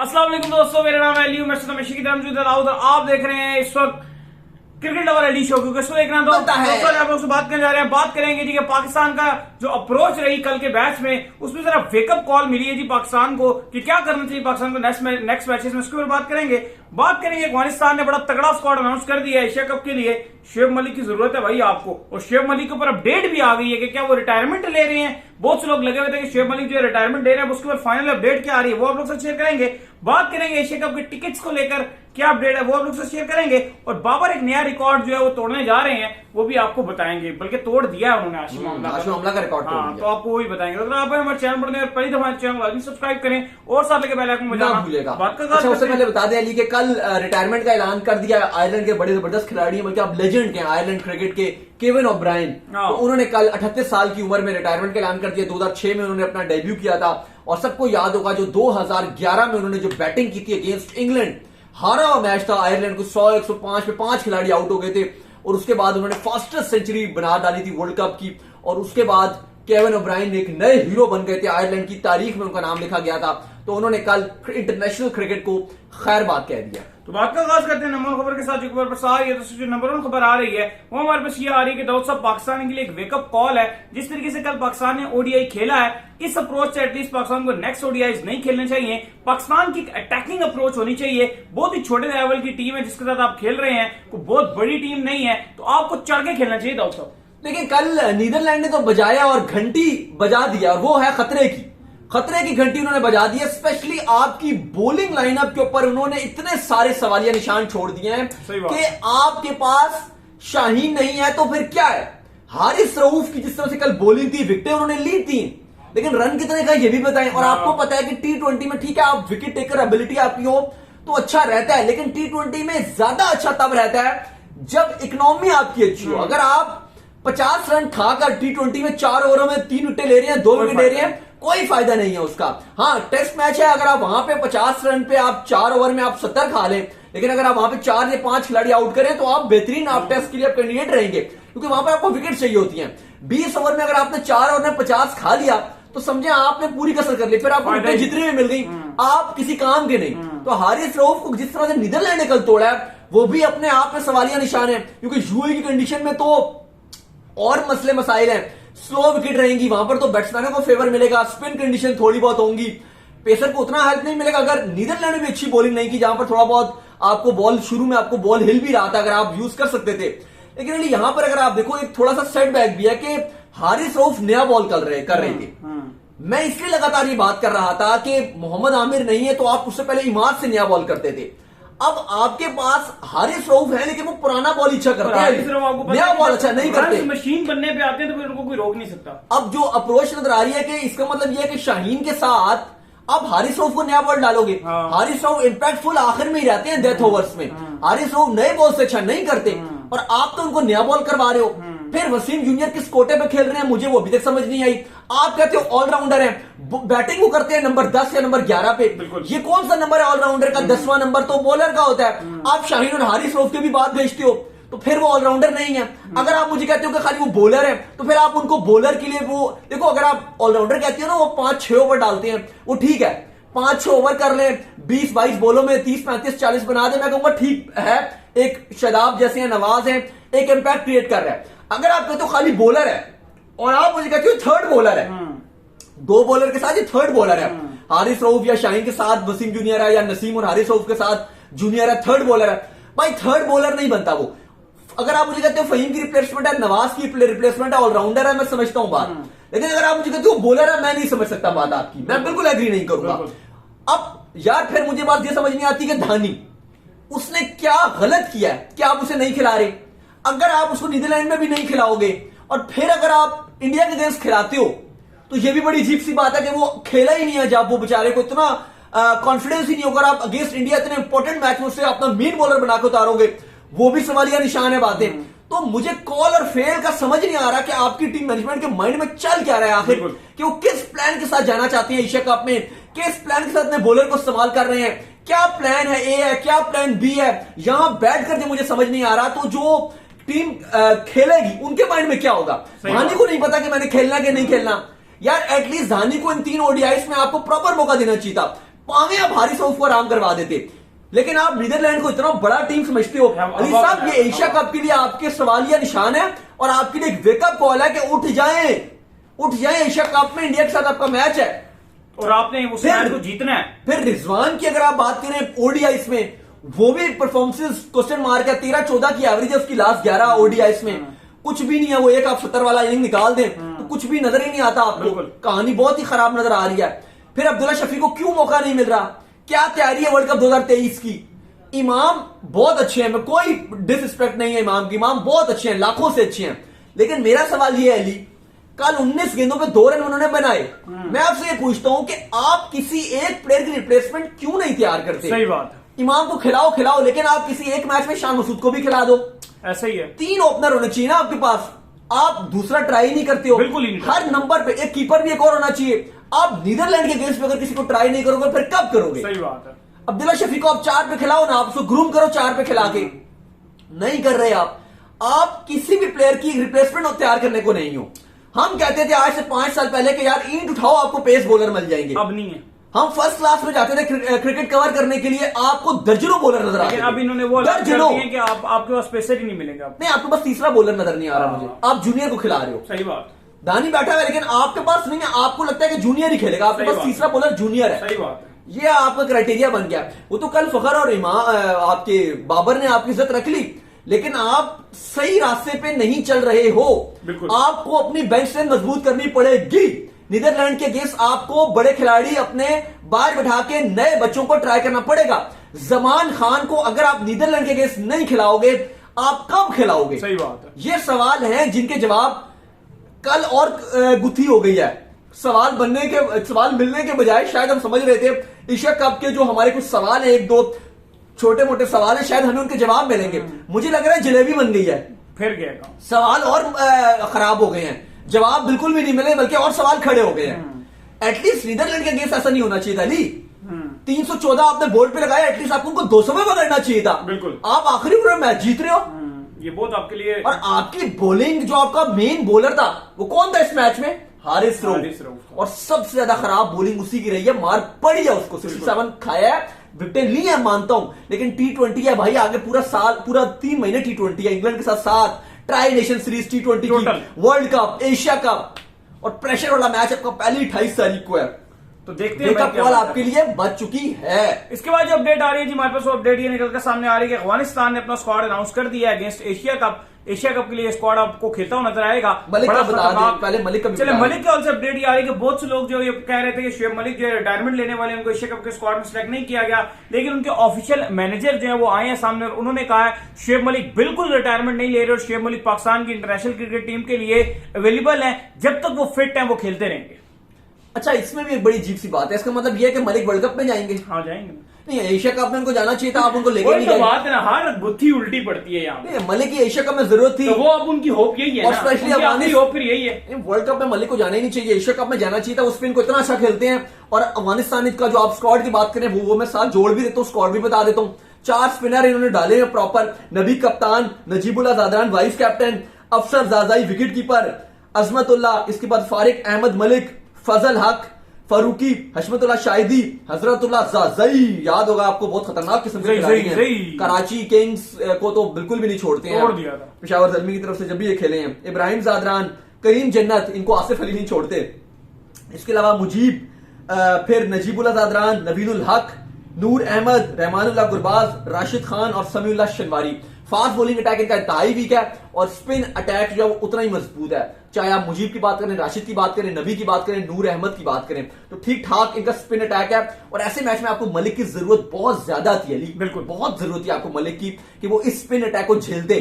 अस्सलाम वालेकुम दोस्तों, मेरा नाम है अली। मैं की तरफ मौजूद है। आप देख रहे हैं इस वक्त क्रिकेट लवर अली शो, क्योंकि इसको देखना तो दोस्तों आप लोग से बात करने जा रहे हैं। बात करेंगे जी कि पाकिस्तान का जो अप्रोच रही कल के मैच में, उसमें जरा वेकअप कॉल मिली है जी पाकिस्तान को कि क्या करना चाहिए पाकिस्तान को नेक्स्ट मैचेस में। उसके ऊपर बात करेंगे। अफगानिस्तान ने बड़ा तगड़ा स्क्वाड अनाउंस कर दिया है एशिया कप के लिए। शुएब मलिक की जरूरत है भाई आपको, और शुएब मलिक के ऊपर अपडेट भी आ गई है कि क्या वो रिटायरमेंट ले रहे हैं। बहुत से लोग लगे हुए थे कि शुएब मलिक जो है रिटायरमेंट ले रहे हैं, उसके ऊपर फाइनल अपडेट क्या आ रही है वो आप लोग से शेयर करेंगे। बात करेंगे एशिया कप के टिकट्स को लेकर क्या अपडेट है वो आप लोग से शेयर करेंगे। और बाबर एक नया रिकॉर्ड जो है वो तोड़ने जा रहे हैं, वो भी आपको बताएंगे, बल्कि तोड़ दिया है उन्होंने आशिम अमला का रिकॉर्ड। हाँ, तो आपको वही बताएंगे। अगर आप हमारे चैनल पर नए, पहली दफा चैनल सब्सक्राइब करें और साथ लेके बेल आइकन बजाना भूलिएगा। अच्छा, उससे पहले बता दें अली कि कल रिटायरमेंट का ऐलान कर दिया आयरलैंड के बड़े जबरदस्त खिलाड़ी, बल्कि आप लेजेंड के आयरलैंड क्रिकेट के केविन ओब्रायन। तो उन्होंने कल 38 साल की उम्र में रिटायरमेंट का ऐलान कर दिया। 2006 में उन्होंने अपना डेब्यू किया था, और सबको याद होगा जो 2011 में उन्होंने जो बैटिंग की थी अगेंस्ट इंग्लैंड, हारा हुआ मैच था आयरलैंड को 100-105 पे 5 खिलाड़ी आउट हो गए थे, और उसके बाद उन्होंने फास्टेस्ट सेंचुरी बना डाली थी वर्ल्ड कप की। और उसके बाद केविन ओब्रायन एक नए हीरो बन गए थे, आयरलैंड की तारीख में उनका नाम लिखा गया था। तो उन्होंने कल इंटरनेशनल क्रिकेट को खैर बात कह दिया। तो बात का आगाज करते हैं नंबर वन खबर के साथ। जो खबर पर आ रही है, तो जो नंबर वन खबर आ रही है वो हमारे पास ये आ रही है कि दाऊद साहब पाकिस्तान के लिए एक वेकअप कॉल है। जिस तरीके से कल पाकिस्तान ने ओडीआई खेला है, इस अप्रोच से एटलीस्ट पाकिस्तान को नेक्स्ट ओडीआई नहीं खेलने चाहिए। पाकिस्तान की अटैकिंग अप्रोच होनी चाहिए। बहुत ही छोटे लेवल की टीम है जिसके साथ आप खेल रहे हैं, कोई बहुत बड़ी टीम नहीं है, तो आपको चढ़ के खेलना चाहिए दाऊद साहब। लेकिन कल नीदरलैंड ने तो बजाया और घंटी बजा दिया, और वो है खतरे की घंटी उन्होंने बजा दी है। स्पेशली आपकी बॉलिंग लाइनअप के ऊपर उन्होंने इतने सारे सवालिया निशान छोड़ दिए हैं कि आपके पास शाहीन नहीं है तो फिर क्या है। हारिस रऊफ की जिस तरह से कल बॉलिंग थी, विकेटें उन्होंने ली थी, लेकिन रन कितने का ये भी बताएं। और आपको पता है कि T20 में ठीक है, आप विकेट टेकर एबिलिटी आपकी हो तो अच्छा रहता है, लेकिन T20 में ज्यादा अच्छा तब रहता है जब इकोनॉमी आपकी अच्छी हो। अगर आप 50 रन खाकर T20 में 4 ओवरों में 3 विकेट ले रहे हैं, 2 विकेट ले रहे हैं, कोई फायदा नहीं है उसका। हाँ, टेस्ट मैच है, अगर आप वहां पे 50 रन पे आप 4 ओवर में आप 70 खा लें, लेकिन अगर आप वहां पे 4 या 5 खिलाड़ी आउट करें तो आप बेहतरीन आप टेस्ट के लिए आप कैंडिडेट रहेंगे, क्योंकि वहां पर आपको विकेट चाहिए होती हैं। 20 ओवर में अगर आपने 4 ओवर में 50 खा लिया तो समझे आपने पूरी कसर कर ली, फिर आपको विकेट जितनी भी मिल गई आप किसी काम के नहीं। तो हारिस रऊफ को जिस तरह से नीदरलैंड ने कल तोड़ा है, वो भी अपने आप में सवालिया निशान है, क्योंकि यूएई की कंडीशन में तो और मसले मसाइल हैं। स्लो विकेट रहेंगी, वहां पर तो बैट्समैनों को फेवर मिलेगा, स्पिन कंडीशन थोड़ी बहुत होंगी, पेसर को उतना हेल्प नहीं मिलेगा। अगर नीदरलैंड ने भी अच्छी बॉलिंग नहीं की, जहां पर थोड़ा बहुत आपको बॉल शुरू में आपको बॉल हिल भी रहा था, अगर आप यूज कर सकते थे, लेकिन यहां पर अगर आप देखो एक थोड़ा सा सेटबैक भी है कि हारिस रऊफ नया बॉल कर रहे थे। मैं इसलिए लगातार ये बात कर रहा था कि मोहम्मद आमिर नहीं है तो आप उससे पहले इमाद से नया बॉल करते थे। अब आपके पास हारिस रऊफ है, लेकिन वो पुराना बॉल अच्छा करते हैं, नया बॉल अच्छा नहीं करते। मशीन बनने पे आते हैं तो फिर उनको कोई रोक नहीं सकता। अब जो अप्रोच नजर आ रही है कि इसका मतलब यह है कि शाहीन के साथ अब हारिस रऊफ को नया बॉल डालोगे। हारिस रऊफ इंपैक्टफुल आखिर में ही रहते हैं डेथ ओवर्स में। हारिस रऊफ नए बॉल से अच्छा नहीं करते, और आप तो उनको नया बॉल करवा रहे हो। फिर वसीम जूनियर किस कोटे पे खेल रहे हैं मुझे वो अभी तक समझ नहीं आई। आप कहते हो ऑलराउंडर है, बैटिंग वो करते हैं नंबर 10 या नंबर 11 पे। ये कौन सा नंबर है ऑलराउंडर का? 10वां नंबर तो बॉलर का होता है। आप शाहीन और हारिस रऊफ के भी बात भेजते हो, तो फिर वो ऑलराउंडर नहीं है। अगर आप मुझे कहते हो कि खाली वो बॉलर है, तो फिर आप उनको बॉलर के लिए वो देखो। अगर आप ऑलराउंडर कहते हो ना, वो 5-6 ओवर डालते हैं, वो ठीक है, 5-6 ओवर कर ले, 20-22 बॉलों में 30-35-40 बना दे, मैं कहूंगा ठीक है। एक शदाब जैसे हैं, नवाज हैं, एक इंपैक्ट क्रिएट कर रहा है। अगर आप कहते हो खाली बॉलर है और आप मुझे कहते हो थर्ड बॉलर है, 2 बॉलर के साथ ये थर्ड बॉलर है, हारिस रऊफ या शाहीन के साथ वसीम जूनियर है, या नसीम और हारिस रऊफ के साथ जूनियर है, थर्ड बॉलर है, भाई थर्ड बॉलर नहीं बनता वो। अगर आप मुझे कहते हो फहीम की रिप्लेसमेंट है, नवाज की रिप्लेसमेंट है, ऑलराउंडर है, मैं समझता हूं बात, लेकिन अगर आप मुझे कहते हो बॉलर है, मैं नहीं समझ सकता बात आपकी, मैं बिल्कुल एग्री नहीं करूंगा। अब यार फिर मुझे बात यह समझ नहीं आती कि धानी उसने क्या गलत किया है कि आप उसे नहीं खिला रहे। अगर आप उसको नीदरलैंड में भी नहीं खिलाओगे और फिर अगर आप इंडिया के अगेंस्ट खिलाते हो, तो यह भी बड़ी अजीब सी बात है कि वो खेला ही नहीं है। जब वो बेचारे को इतना कॉन्फिडेंस ही नहीं होगा, आप अगेंस्ट इंडिया इतने इंपॉर्टेंट मैच में उससे अपना मेन बॉलर बनाकर उतारोगे, वो भी सवालिया निशान है बातें। तो मुझे कॉल और फेल का समझ नहीं आ रहा कि आपकी टीम मैनेजमेंट के माइंड में चल क्या रहा है आखिर, कि वो किस प्लान के साथ जाना चाहती है एशिया कप में, किस प्लान के साथ अपने बॉलर को इस्तेमाल कर रहे हैं, क्या प्लान है, ए है क्या प्लान बी है, यहां बैठकर जो मुझे समझ नहीं आ रहा। तो जो टीम खेलेगी उनके माइंड में क्या होगा। धानी को नहीं पता कि मैंने खेलना कि नहीं खेलना। यार एटलीस्ट धानी को इन 3 ओडीआईस में आपको प्रॉपर मौका देना चाहिए था। पावे आप हारिस रऊफ को आराम करवा देते, लेकिन आप नीदरलैंड को इतना बड़ा टीम समझते हो। अली साहब, ये एशिया कप के लिए आपके सवालिया निशान है और आपके लिए एक वेकअप कॉल है कि उठ जाएं। एशिया कप में इंडिया के साथ आपका मैच है और आपने उस मैच को जीतना है। फिर रिजवान की अगर आप बात करें ओडीआईस में, वो भी परफॉर्मेंस क्वेश्चन मार्क है। 13-14 की एवरेज है उसकी लास्ट 11 ओडीआईस में, कुछ भी नहीं है। वो एक आप 70 वाला इनिंग निकाल दें तो कुछ भी नजर ही नहीं आता आपको, कहानी बहुत ही खराब नजर आ रही है। फिर अब्दुल्ला शफी को क्यों मौका नहीं मिल रहा? क्या तैयारी है वर्ल्ड कप 2023 की? इमाम बहुत अच्छे हैं, मैं कोई डिसरिस्पेक्ट नहीं है इमाम की, इमाम बहुत अच्छे हैं, लाखों से अच्छे हैं, लेकिन मेरा सवाल यह है अली, कल 19 गेंदों पे 2 रन उन्होंने बनाए। मैं आपसे ये पूछता हूं कि आप किसी एक प्लेयर की रिप्लेसमेंट क्यों नहीं तैयार करते? सही बात है। इमाम को खिलाओ, लेकिन आप किसी एक मैच में शान मसूद को भी खिला दो। ऐसा ही है। 3 ओपनर होने चाहिए ना आपके पास, आप दूसरा ट्राई नहीं करते हो। बिल्कुल ही नहीं। हर नंबर पे एक कीपर भी एक और होना चाहिए। आप नीदरलैंड के अगेंस्ट में अगर किसी को ट्राई नहीं करोगे फिर कब करोगे? सही बात है। अब्दुल्ला शफी को आप 4 पे खिलाओ ना, आप उसको ग्रूम करो 4 पे खिला के, नहीं कर रहे आप किसी भी प्लेयर की रिप्लेसमेंट तैयार करने को नहीं हो। हम कहते थे आज से 5 साल पहले कि यार ईंट उठाओ आपको पेस बॉलर मिल जाएंगे, अब नहीं है। हम फर्स्ट क्लास में जाते थे क्रिकेट कवर करने के लिए, आपको दर्जनों बॉलर नजर आते थे। अब इन्होंने वो दर्जनों कि आपके पास पेसर ही नहीं मिलेगा। नहीं, आपके पास तीसरा बॉलर नजर नहीं आ रहा मुझे, आप जूनियर को खिला रहे हो। सही बात। दानी बैठा हुआ है लेकिन आपके पास नहीं है, आपको लगता है कि जूनियर ही खेलेगा, आपके पास तीसरा बॉलर जूनियर है। सही बात है। ये आपका क्राइटेरिया बन गया। वो तो कल फखर और आपके बाबर ने आपकी इज्जत रख ली, लेकिन आप सही रास्ते पे नहीं चल रहे हो। आपको अपनी बेंच स्ट्रेंथ मजबूत करनी पड़ेगी। नीदरलैंड के अगेंस्ट आपको बड़े खिलाड़ी अपने बाहर बैठा के नए बच्चों को ट्राई करना पड़ेगा। जमान खान को अगर आप नीदरलैंड के अगेंस्ट नहीं खिलाओगे, आप कब खिलाओगे? सही बात है। ये सवाल हैं जिनके जवाब कल और गुत्थी हो गई है। सवाल मिलने के बजाय शायद हम समझ रहे थे एशिया कप के जो हमारे कुछ सवाल है, 1-2 छोटे मोटे सवाल है, शायद हमें उनके जवाब मिलेंगे। मुझे लग रहा है जलेबी बन गई है, फिर गया सवाल और खराब हो गए हैं, जवाब बिल्कुल भी नहीं मिले, बल्कि और सवाल खड़े हो गए हैं। एटलीस्ट नीदरलैंड के अगेंस्ट ऐसा नहीं होना चाहिए था अली। 314 आपने बोर्ड पे लगाया, एटलीस्ट आपको उनको 200 में पकड़ना चाहिए था। बिल्कुल। आप आखिरी ओवर में मैच जीत रहे हो, ये बहुत आपके लिए। और आपकी बॉलिंग, जो आपका मेन बॉलर था वो कौन था इस मैच में? हारिस रऊफ। और सबसे ज्यादा खराब बॉलिंग उसी की रही है, मार पड़ी है उसको, 67 खाया है, विकेटें ली है मानता हूं, लेकिन T20 है भाई, आगे पूरा 3 महीने T20 है, इंग्लैंड के साथ 7 ट्राई नेशन सीरीज, T20 की, वर्ल्ड कप, एशिया कप, और प्रेशर वाला मैच आपका पहली 28 तारीख को है। तो देखते हैं कॉल आपके लिए बच चुकी है। इसके बाद जो अपडेट आ रही है जी हमारे पास, वो अपडेट ये निकल कर सामने आ रही है कि अफगानिस्तान ने अपना स्क्वाड अनाउंस कर दिया है against Asia cup. Asia cup के लिए स्क्वाड आपको खेलता हुआ नजर आएगा। मलिक का बता दें, पहले मलिक का चले मलिक की ओर से अपडेट ये आ रही है कि बहुत से लोग जो ये कह रहे थे कि शुएब मलिक जो रिटायरमेंट लेने वाले, उनको एशिया कप के स्क्वाड में सिलेक्ट नहीं किया गया, लेकिन उनके ऑफिशियल मैनेजर जो है वो आए हैं सामने और उन्होंने कहा है शुएब मलिक बिल्कुल रिटायरमेंट नहीं ले रहे और शुएब मलिक पाकिस्तान की इंटरनेशनल क्रिकेट टीम के लिए अवेलेबल है, जब तक वो फिट है वो खेलते रहेंगे। अच्छा, इसमें भी एक बड़ी अजीब सी बात है, इसका मतलब यह है कि मलिक वर्ल्ड कप में जाएंगे? हाँ जाएंगे। नहीं, एशिया कप में उनको जाना चाहिए था, आप उनको लेके नहीं गए। बात है ना, हर गुत्थी उल्टी पड़ती है यहाँ। नहीं, मलिक की एशिया कप में जरूरत थी, तो वो अब उनकी होप यही है, और स्पेशली होप फिर यही है। वर्ल्ड कप में मलिक को जाना ही नहीं चाहिए, एशिया कप में जाना चाहिए था। उस पर इनको इतना अच्छा खेलते हैं। और अफगानिस्तान का जो आप स्क्वाड की बात करें, वो मैं साथ जोड़ भी देता हूँ, स्क्वाड भी बता देता हूँ। 4 स्पिनर इन्होंने डाले हैं प्रॉपर, नबी कप्तान, नजीबुल्लाह जादरान वाइस कैप्टन, अफसर जाजाई विकेट कीपर, अजमतुल्लाह, इसके बाद फारिक अहमद मलिक, फजल हक, फारूकी, हशमतुल्लाह शाहिदी, हजरतुल्लाह जाजई, याद होगा आपको, बहुत खतरनाक किस्म के खिलाड़ी हैं। कराची किंग्स को तो बिल्कुल भी नहीं छोड़ते हैं, पेशावर ज़ल्मी की तरफ से जब भी ये खेले हैं। इब्राहिम जादरान, करीम जन्नत, इनको आसिफ अली नहीं छोड़ते। इसके अलावा मुजीब, फिर नजीबुल्लाह जादरान, नवीनुल हक, नूर अहमद, रहमानुल्लाह गुरबाज, राशिद खान और समीउल्लाह शनवारी। फास्ट बॉलिंग अटैक इनका इंतहाई वीक है और स्पिन अटैक जो है वो उतना ही मजबूत है। चाहे आप मुजीब की बात करें, राशिद की बात करें, नबी की बात करें, नूर अहमद की बात करें, तो ठीक ठाक इनका स्पिन अटैक है। और ऐसे मैच में आपको मलिक की जरूरत बहुत ज्यादा थी अली, बिल्कुल बहुत जरूरत थी आपको मलिक की कि वो इस स्पिन अटैक को झेलते,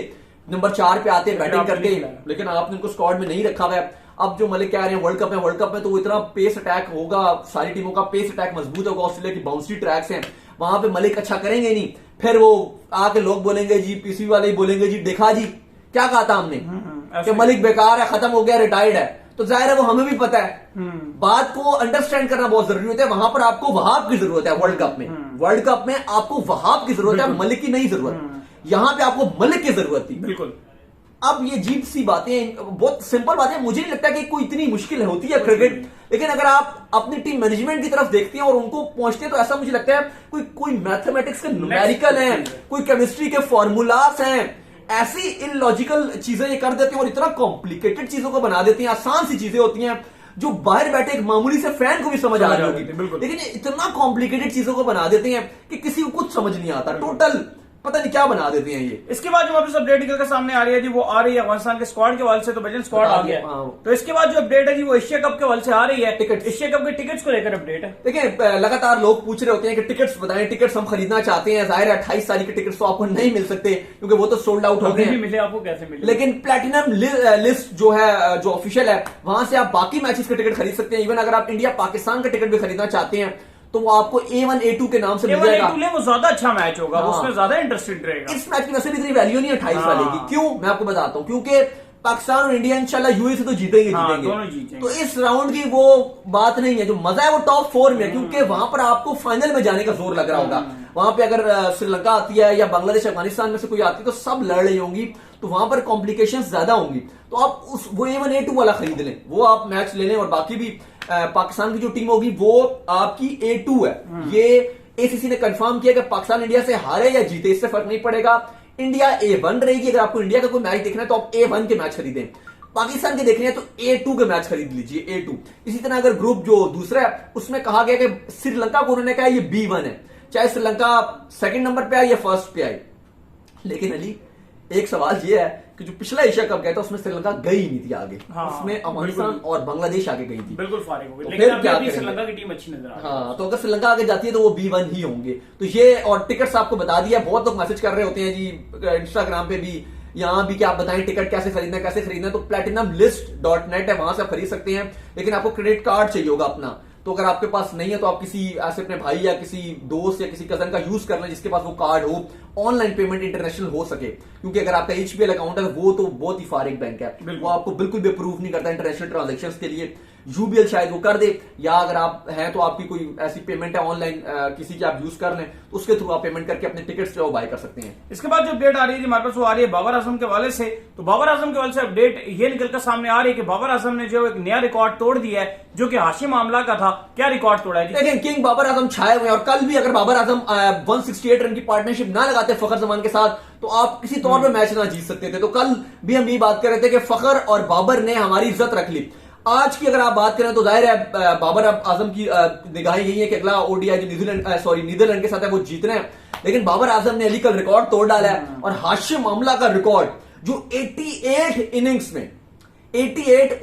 नंबर 4 पे आते, बैटिंग करते, लेकिन आपने उनको स्क्वाड में नहीं रखा हुआ है। अब जो मलिक कह रहे हैं वर्ल्ड कप में तो वो इतना पेस अटैक होगा, सारी टीमों का पेस अटैक मजबूत होगा, ऑस्ट्रेलिया की बाउंड्री ट्रैक्स हैं, वहां पे मलिक अच्छा करेंगे नहीं। फिर वो आके लोग बोलेंगे जी, पीसीबी वाले ही बोलेंगे जी, देखा जी क्या कहा था हमने कि मलिक बेकार है, खत्म हो गया, रिटायर्ड है। तो जाहिर है वो हमें भी पता है। बात को अंडरस्टैंड करना बहुत जरूरी होता है। वहां पर आपको वहाब की जरूरत है, वर्ल्ड कप में आपको वहाब की जरूरत है, मलिक की नहीं जरूरत। यहां पे आपको मलिक की जरूरत थी। बिल्कुल। अब ये जीत सी बातें, बहुत सिंपल बातें, मुझे नहीं लगता कि कोई इतनी मुश्किल होती है क्रिकेट, लेकिन अगर आप अपनी टीम मैनेजमेंट की तरफ देखते हैं और उनको पहुंचते हैं तो ऐसा मुझे लगता है कोई मैथमेटिक्स के न्यूमेरिकल है, कोई केमिस्ट्री के फॉर्मूलास हैं, ऐसी इलॉजिकल चीजें ये कर देते हैं और इतना कॉम्प्लिकेटेड चीजों को बना देते हैं। आसान सी चीजें होती हैं जो बाहर बैठे एक मामूली से फैन को भी समझ आ रही होगी, लेकिन इतना कॉम्प्लिकेटेड चीजों को बना देते हैं कि किसी को कुछ समझ नहीं आता, टोटल पता नहीं क्या बना देते हैं ये। इसके बाद जो वापस अपडेट निकल कर सामने आ रही है जी, वो आ रही है अफगानिस्तान के स्क्वाड के हवाले से, तो बेजन स्क्वाड आ गया। तो इसके बाद जो अपडेट है जी वो एशिया कप के हवाले से आ रही है, टिकट, एशिया कप के टिकट्स को लेकर अपडेट है। देखिए लगातार लोग पूछ रहे होते हैं कि टिकट्स बताएं, टिकट्स हम खरीदना चाहते हैं। जाहिर है 28 तारीख के टिकट्स तो आपको नहीं मिल सकते क्योंकि वो तो सोल्ड आउट हो गए हैं। मिले आपको कैसे मिले? लेकिन प्लैटिनम लिस्ट जो है, जो ऑफिशियल है, वहां से आप बाकी मैचेस के टिकट खरीद सकते हैं। इवन अगर आप इंडिया पाकिस्तान का टिकट भी खरीदना चाहते हैं तो वो आपको A1 A2 के नाम से मिल जाएगा। वो ज्यादा अच्छा मैच होगा, उसमें ज्यादा इंटरेस्टेड रहेगा। इस मैच की वैसे भी इतनी वैल्यू नहीं है 28 वाले की। क्यों, मैं आपको बताता हूं, क्योंकि पाकिस्तान और इंडिया इंशाल्लाह यूएई से तो जीतेंगे। दोनों जीतेंगे। तो इस राउंड की वो बात नहीं है, जो मजा है वो टॉप 4 में, क्योंकि वहां पर आपको फाइनल में जाने का जोर लग रहा होगा। वहां पे अगर श्रीलंका आती है या बांग्लादेश अफगानिस्तान में से कोई आती है तो सब लड़ रही होंगी, तो वहां पर कॉम्प्लिकेशंस ज्यादा होंगी। तो आप वो A1 A2 वाला खरीद लें, वो आप मैच ले लें। और बाकी भी पाकिस्तान की जो टीम होगी वो आपकी A2 है। ये ACC ने कंफर्म किया कि पाकिस्तान इंडिया से हारे या जीते इससे फर्क नहीं पड़ेगा, इंडिया A1 रहेगी। अगर आपको इंडिया का कोई मैच देखना है तो आप A1 के मैच खरीदें, पाकिस्तान के देखने हैं तो A2 के मैच खरीद लीजिए, A2। इसी तरह अगर ग्रुप जो दूसरा है उसमें कहा गया कि श्रीलंका को उन्होंने कहा ये B1 है, चाहे श्रीलंका सेकंड नंबर पे आए या फर्स्ट पे आए। लेकिन अली एक सवाल ये है कि जो पिछला एशिया कप गया था उसमें श्रीलंका गई नहीं थी आगे। उसमें अफगानिस्तान और बांग्लादेश आगे गई थी, बिल्कुल फारिग हो गई। तो लेकिन फिर क्या श्रीलंका की टीम अच्छी नजर आ रही है। हाँ, तो अगर श्रीलंका आगे जाती है तो वो B1 ही होंगे। तो ये, और टिकट्स आपको बता दिया, बहुत लोग मैसेज कर रहे होते हैं जी इंस्टाग्राम पे भी, यहाँ भी, कि आप बताएं टिकट कैसे खरीदना है। तो platinumlist.net है, वहां से आप खरीद सकते हैं। लेकिन आपको क्रेडिट कार्ड चाहिए होगा अपना, तो अगर आपके पास नहीं है तो आप किसी ऐसे अपने भाई या किसी दोस्त या किसी कजन का यूज कर लें जिसके पास वो कार्ड हो, ऑनलाइन पेमेंट इंटरनेशनल हो सके। क्योंकि अगर आपका HPL अकाउंट है वो तो बहुत ही फारिग बैंक है, वो आपको बिल्कुल भी अप्रूव नहीं करता इंटरनेशनल ट्रांजेक्शंस के लिए। UBL शायद वो कर दे, या अगर आप हैं तो आपकी कोई ऐसी पेमेंट है ऑनलाइन किसी की आप यूज कर लें, तो उसके थ्रू आप पेमेंट करके अपने टिकट्स जो बाय कर सकते हैं। इसके बाद जो अपडेट आ रही है हमारे पास वो आ रही है बाबर आजम के हवाले से। तो बाबर आजम के हवाले से अपडेट ये निकलकर सामने आ रही है कि बाबर आजम ने जो एक नया रिकॉर्ड तोड़ दिया है जो कि हाशिम आमला का था। क्या रिकॉर्ड तोड़ा है? देखिए, किंग बाबर आजम छाए हुए हैं। और कल भी अगर बाबर आजम 168 रन की पार्टनरशिप ना लगाते फखर जमान के साथ तो आप किसी तौर पे मैच ना जीत सकते थे। तो कल भी हम ये बात कर रहे थे कि फखर और बाबर ने हमारी इज्जत रख ली। आज की अगर आप बात करें तो जाहिर है बाबर आजम की निगाहें यही है कि अगला ODI जो नीदरलैंड के साथ है वो जीतना है। लेकिन बाबर आजम ने अली कल रिकॉर्ड तोड़ डाला है, और हाशिम आमला का रिकॉर्ड जो 88 इनिंग्स में, 88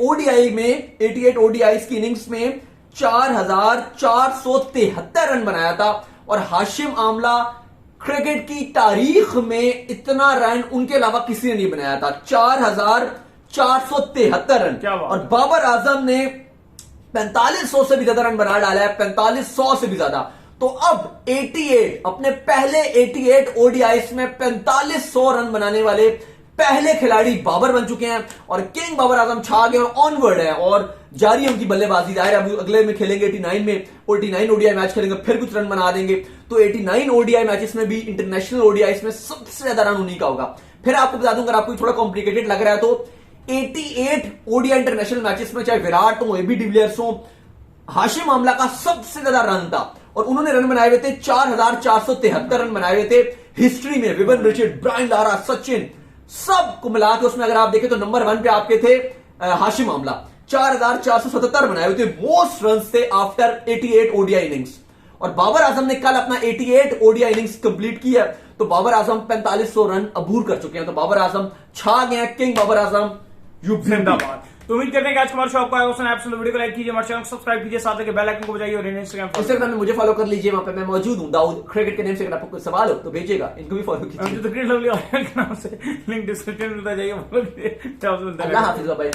ODIs की इनिंग्स में 4473 रन बनाया था। और हाशिम आमला क्रिकेट की तारीख में इतना रन उनके अलावा किसी ने नहीं बनाया था, 4473 रन। और बाबर आजम ने 4500 से भी ज्यादा रन बना डाला है, 4500 से भी ज्यादा। तो अब 88 अपने पहले 88 ODIs में 4500 रन बनाने वाले पहले खिलाड़ी बाबर बन चुके हैं। और किंग बाबर आजम छा गए और ऑनवर्ड है, और जारी उनकी बल्लेबाजी। जाहिर है अगले में खेलेंगे 89 में, 89 ODI मैच खेलेंगे, फिर कुछ रन बना देंगे। तो 89 ODI मैचेस में भी, इंटरनेशनल ODIs में सबसे ज्यादा रन उन्हीं का होगा। फिर आपको बता दूं, अगर आपको थोड़ा कॉम्प्लिकेटेड लग रहा है तो 88 ODI इंटरनेशनल मैचेस में चाहे विराट हो, AB डिविलियर्स हो, हाशिम आमला का सबसे ज्यादा रन था। और उन्होंने रन बनाए हुए थे 4473 रन बनाए हुए थे हिस्ट्री में। Vivian Richard, Brian Lara, Sachin, सब को मिला के उसमें अगर आप देखें तो नंबर 1 पे आपके थे हाशिम आमला, 4477 बनाए हुए थे। मोस्ट रन थे आफ्टर 88 ODI इनिंग्स। और बाबर आजम ने कल अपना 88 ODI इनिंग्स कंप्लीट किया, तो बाबर आजम 4500 रन अबूर कर चुके हैं। तो बाबर आजम छा गए हैं, किंग बाबर आजम जिंदाबाद। तो उम्मीद करते हैं कि आज हमारे शो आपको आएगा। वीडियो को लाइक कीजिए, हमारे चैनल को सब्सक्राइब कीजिए, साथ में बेल आइकन को बजाइए। और इंस्टाग्राम में मुझे फॉलो कर लीजिए, वहां पे मैं मौजूद हूं दाऊद क्रिकेट के नेम से। अगर आपको कोई सवाल हो तो भेजिएगा, इनको भी फॉलो कीजिए। लिंक डिस्क्रिप्शन में जाइए, फॉलो कीजिए। अल्लाह हाफिज भाई।